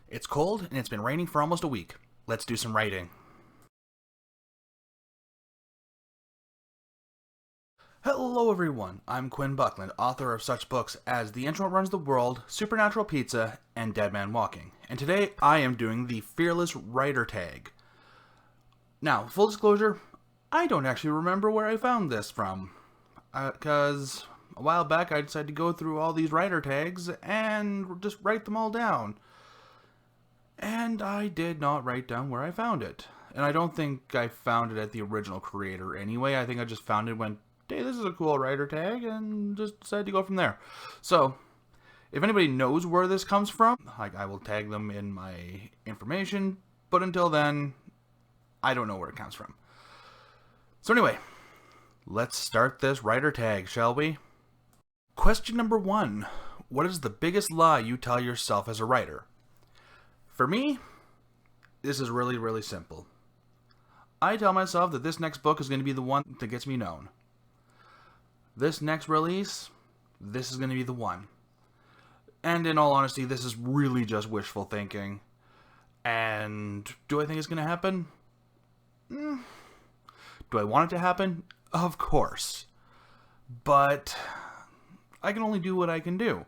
It's cold and it's been raining for almost a week. Let's do some writing. Hello everyone, I'm Quinn Buckland, author of such books as The Intro Runs the World, Supernatural Pizza, and Dead Man Walking. And today I am doing the Fearless Writer tag. Now, full disclosure, I don't actually remember where I found this from. Because a while back I decided to go through all these writer tags and just write them all down. And I did not write down where I found it. And I don't think I found it at the original creator anyway. I think I just found it when, hey, this is a cool writer tag, and just decided to go from there. So, if anybody knows where this comes from, I will tag them in my information. But until then, I don't know where it comes from. So anyway, let's start this writer tag, shall we? Question number 1. What is the biggest lie you tell yourself as a writer? For me, this is really, really simple. I tell myself that this next book is going to be the one that gets me known. This next release, this is going to be the one. And in all honesty, this is really just wishful thinking. And do I think it's going to happen? Do I want it to happen? Of course. But I can only do what I can do.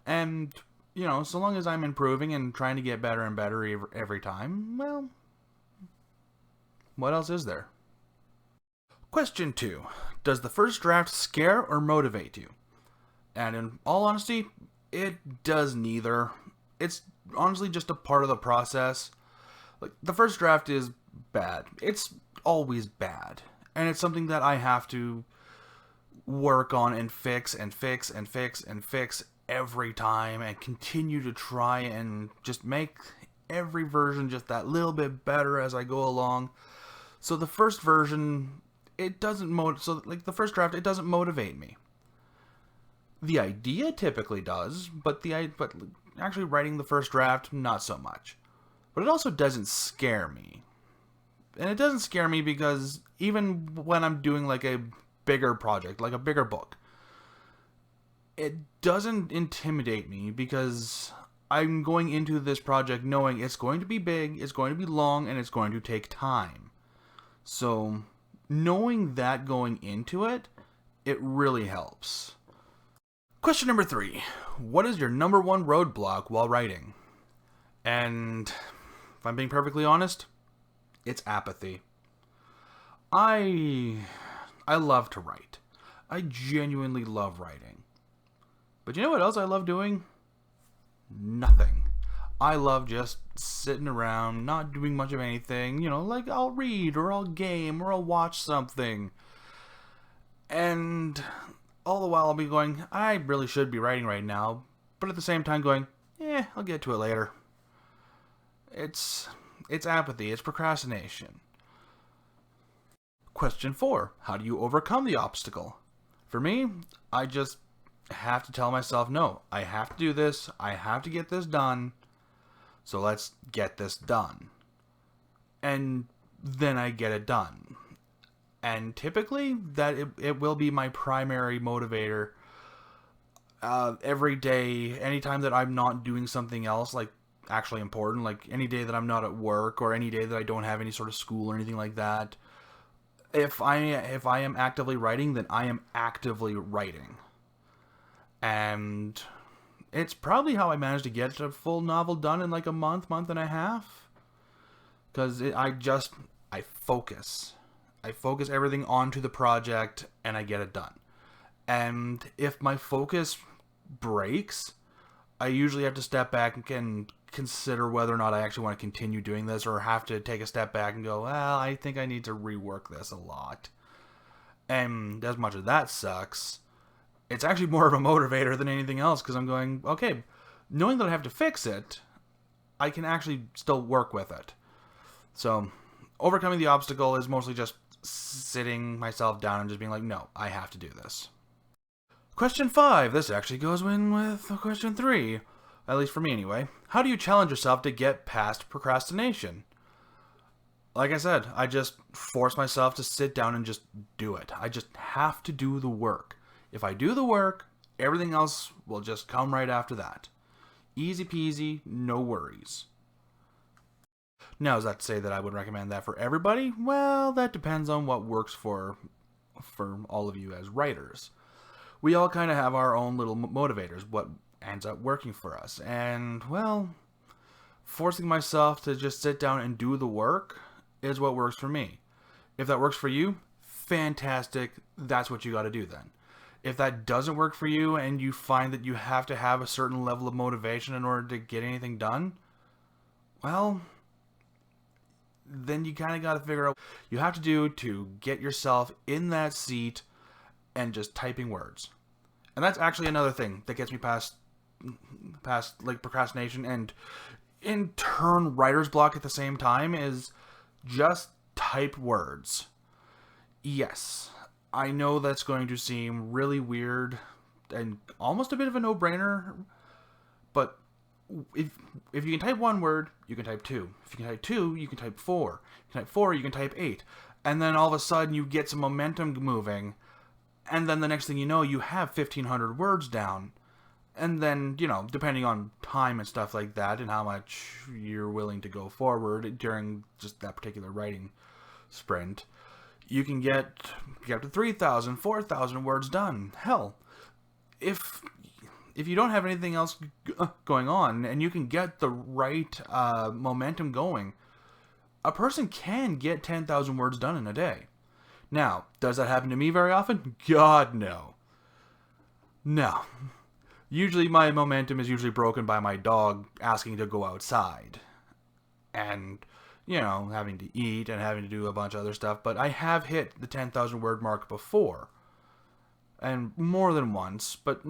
And you know, so long as I'm improving and trying to get better and better every time, well, what else is there? Question 2. Does the first draft scare or motivate you? And in all honesty, it does neither. It's honestly just a part of the process. Like, the first draft is bad. It's always bad. And it's something that I have to work on and fix and fix and fix and fix every time, and continue to try and just make every version just that little bit better as I go along. So the first version, it doesn't the first draft, it doesn't motivate me. The idea typically does, but actually writing the first draft, not so much. But it also doesn't scare me. And it doesn't scare me because even when I'm doing like a bigger project, like a bigger book, it doesn't intimidate me because I'm going into this project knowing it's going to be big, it's going to be long, and it's going to take time. So, knowing that going into it, it really helps. Question number 3. What is your number one roadblock while writing? And if I'm being perfectly honest, it's apathy. I love to write. I genuinely love writing. But you know what else I love doing? Nothing. I love just sitting around, not doing much of anything. You know, like I'll read, or I'll game, or I'll watch something. And all the while I'll be going, I really should be writing right now. But at the same time going, I'll get to it later. It's apathy, it's procrastination. Question 4. How do you overcome the obstacle? For me, I just have to tell myself, no, I have to do this, I have to get this done, so let's get this done. And then I get it done. And typically, that it will be my primary motivator. Every day, anytime that I'm not doing something else, like actually important, like any day that I'm not at work, or any day that I don't have any sort of school or anything like that, if I am actively writing, then I am actively writing. And it's probably how I managed to get a full novel done in like a month and a half. Because I focus. I focus everything onto the project and I get it done. And if my focus breaks, I usually have to step back and consider whether or not I actually want to continue doing this, or have to take a step back and go, well, I think I need to rework this a lot. And as much as that sucks, it's actually more of a motivator than anything else, because I'm going, okay, knowing that I have to fix it, I can actually still work with it. So, overcoming the obstacle is mostly just sitting myself down and just being like, no, I have to do this. Question 5. This actually goes in with question 3. At least for me anyway. How do you challenge yourself to get past procrastination? Like I said, I just force myself to sit down and just do it. I just have to do the work. If I do the work, everything else will just come right after that. Easy peasy, no worries. Now, is that to say that I would recommend that for everybody? Well, that depends on what works for all of you as writers. We all kind of have our own little motivators, what ends up working for us. And, well, forcing myself to just sit down and do the work is what works for me. If that works for you, fantastic. That's what you got to do then. If that doesn't work for you and you find that you have to have a certain level of motivation in order to get anything done, well, then you kind of got to figure out what you have to do to get yourself in that seat and just typing words. And that's actually another thing that gets me past like procrastination and in turn writer's block at the same time is just type words. Yes, I know that's going to seem really weird and almost a bit of a no-brainer, but if you can type one word, you can type two. If you can type two, you can type four. If you can type four, you can type eight. And then all of a sudden you get some momentum moving, and then the next thing you know, you have 1,500 words down. And then, you know, depending on time and stuff like that and how much you're willing to go forward during just that particular writing sprint, you can get up to 3,000, 4,000 words done. Hell, if you don't have anything else going on and you can get the right momentum going, a person can get 10,000 words done in a day. Now, does that happen to me very often? God, no. No. Usually my momentum is usually broken by my dog asking to go outside. And, you know, having to eat and having to do a bunch of other stuff. But I have hit the 10,000 word mark before. And more than once, but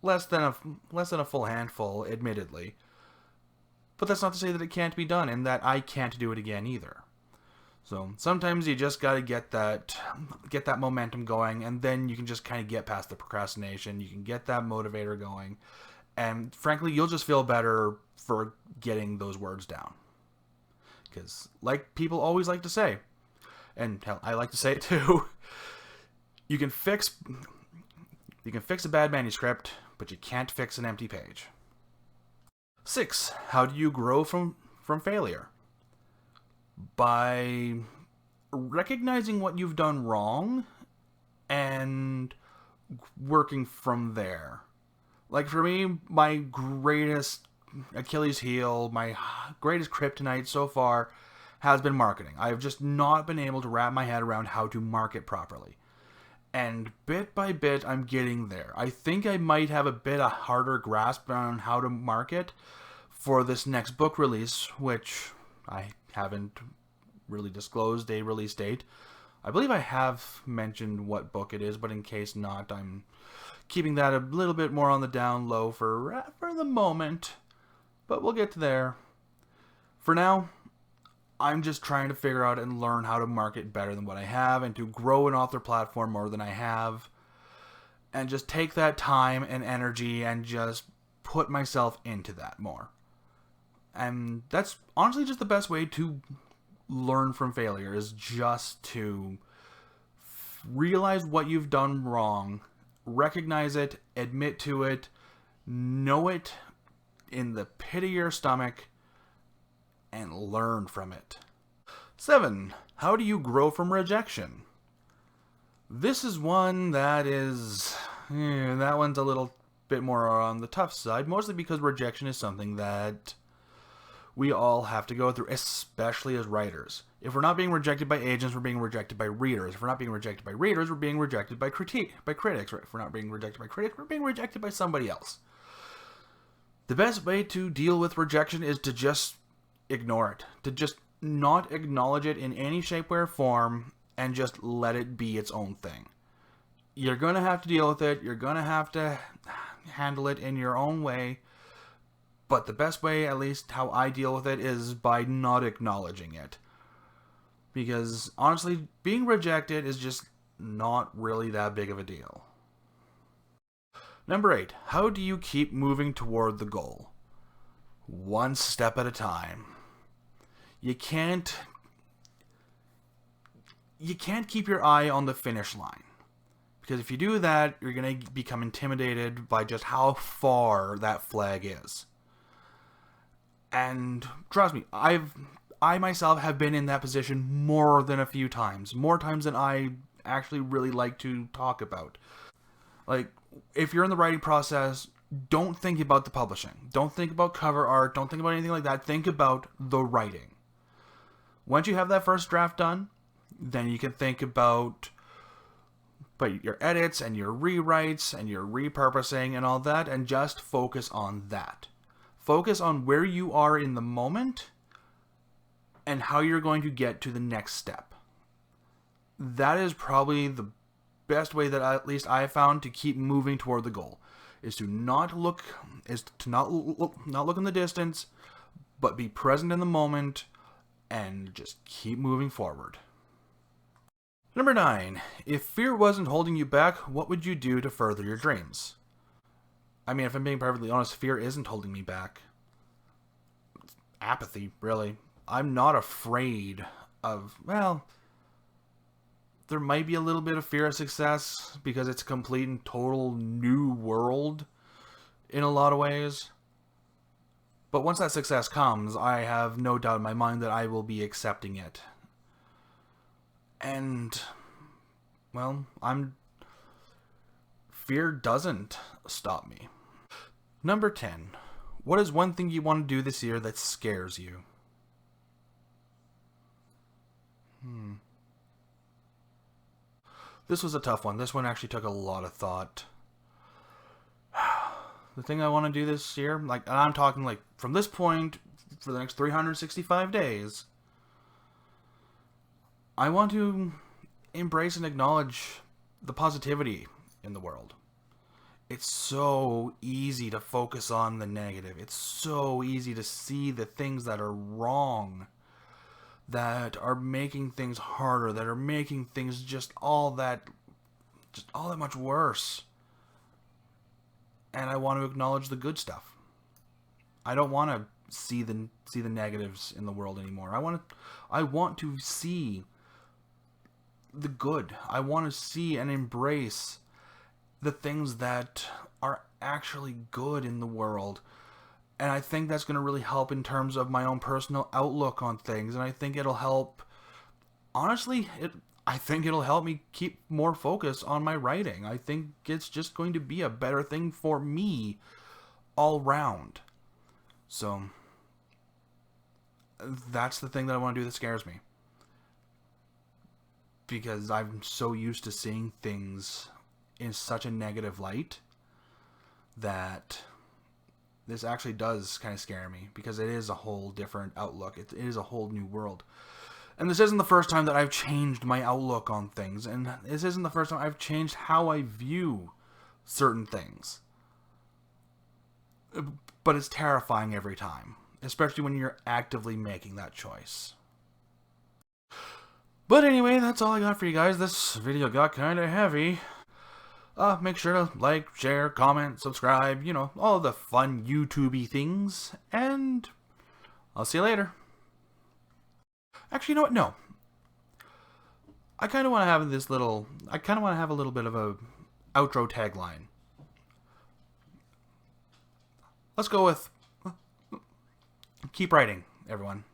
less than a full handful, admittedly. But that's not to say that it can't be done, and that I can't do it again either. So sometimes you just gotta get that momentum going, and then you can just kind of get past the procrastination. You can get that motivator going, and frankly, you'll just feel better for getting those words down. Because, like people always like to say, and hell, I like to say it too. You can fix a bad manuscript, but you can't fix an empty page. 6. How do you grow from failure? By recognizing what you've done wrong and working from there. Like for me, my greatest Achilles heel, my greatest kryptonite so far has been marketing. I've just not been able to wrap my head around how to market properly. And bit by bit, I'm getting there. I think I might have a bit of harder grasp on how to market for this next book release, which I haven't really disclosed a release date. I believe I have mentioned what book it is, but in case not, I'm keeping that a little bit more on the down low for the moment. But we'll get to there. For now, I'm just trying to figure out and learn how to market better than what I have and to grow an author platform more than I have. And just take that time and energy and just put myself into that more. And that's honestly just the best way to learn from failure, is just to realize what you've done wrong, recognize it, admit to it, know it in the pit of your stomach, and learn from it. 7. How do you grow from rejection? This is one that that one's a little bit more on the tough side, mostly because rejection is something that we all have to go through, especially as writers. If we're not being rejected by agents, we're being rejected by readers. If we're not being rejected by readers, we're being rejected by critics. Right? If we're not being rejected by critics, we're being rejected by somebody else. The best way to deal with rejection is to just ignore it. To just not acknowledge it in any shape, way, or form, and just let it be its own thing. You're going to have to deal with it. You're going to have to handle it in your own way. But the best way, at least how I deal with it, is by not acknowledging it. Because, honestly, being rejected is just not really that big of a deal. Number 8. How do you keep moving toward the goal? One step at a time. You can't keep your eye on the finish line. Because if you do that, you're going to become intimidated by just how far that flag is. And trust me, I myself have been in that position more than a few times. More times than I actually really like to talk about. Like, if you're in the writing process, don't think about the publishing. Don't think about cover art. Don't think about anything like that. Think about the writing. Once you have that first draft done, then you can think about your edits and your rewrites and your repurposing and all that, and just focus on that. Focus on where you are in the moment and how you're going to get to the next step. That is probably the best way that at least I have found to keep moving toward the goal, is to not look in the distance, but be present in the moment and just keep moving forward. Number 9. If fear wasn't holding you back, what would you do to further your dreams? I mean, if I'm being perfectly honest, fear isn't holding me back. It's apathy, really. I'm not afraid of, well, there might be a little bit of fear of success because it's a complete and total new world in a lot of ways. But once that success comes, I have no doubt in my mind that I will be accepting it. And, well, fear doesn't stop me. Number 10. What is one thing you want to do this year that scares you? This was a tough one. This one actually took a lot of thought. The thing I want to do this year, like, and I'm talking like from this point for the next 365 days, I want to embrace and acknowledge the positivity in the world. It's so easy to focus on the negative. It's so easy to see the things that are wrong, that are making things harder, that are making things just all that much worse. And I want to acknowledge the good stuff. I don't want to see the negatives in the world anymore. I want to see the good. I want to see and embrace the things that are actually good in the world. And I think that's going to really help in terms of my own personal outlook on things. And I think it'll help, honestly, I think it'll help me keep more focus on my writing. I think it's just going to be a better thing for me all round. So that's the thing that I want to do that scares me. Because I'm so used to seeing things in such a negative light that this actually does kind of scare me, because it is a whole different outlook. It is a whole new world. And this isn't the first time that I've changed my outlook on things, and this isn't the first time I've changed how I view certain things. But it's terrifying every time, especially when you're actively making that choice. But anyway, that's all I got for you guys. This video got kind of heavy. Make sure to like, share, comment, subscribe, you know, all the fun YouTube-y things. And I'll see you later. Actually, you know what? No. I kind of want to have a little bit of a outro tagline. Let's go with, keep writing, everyone.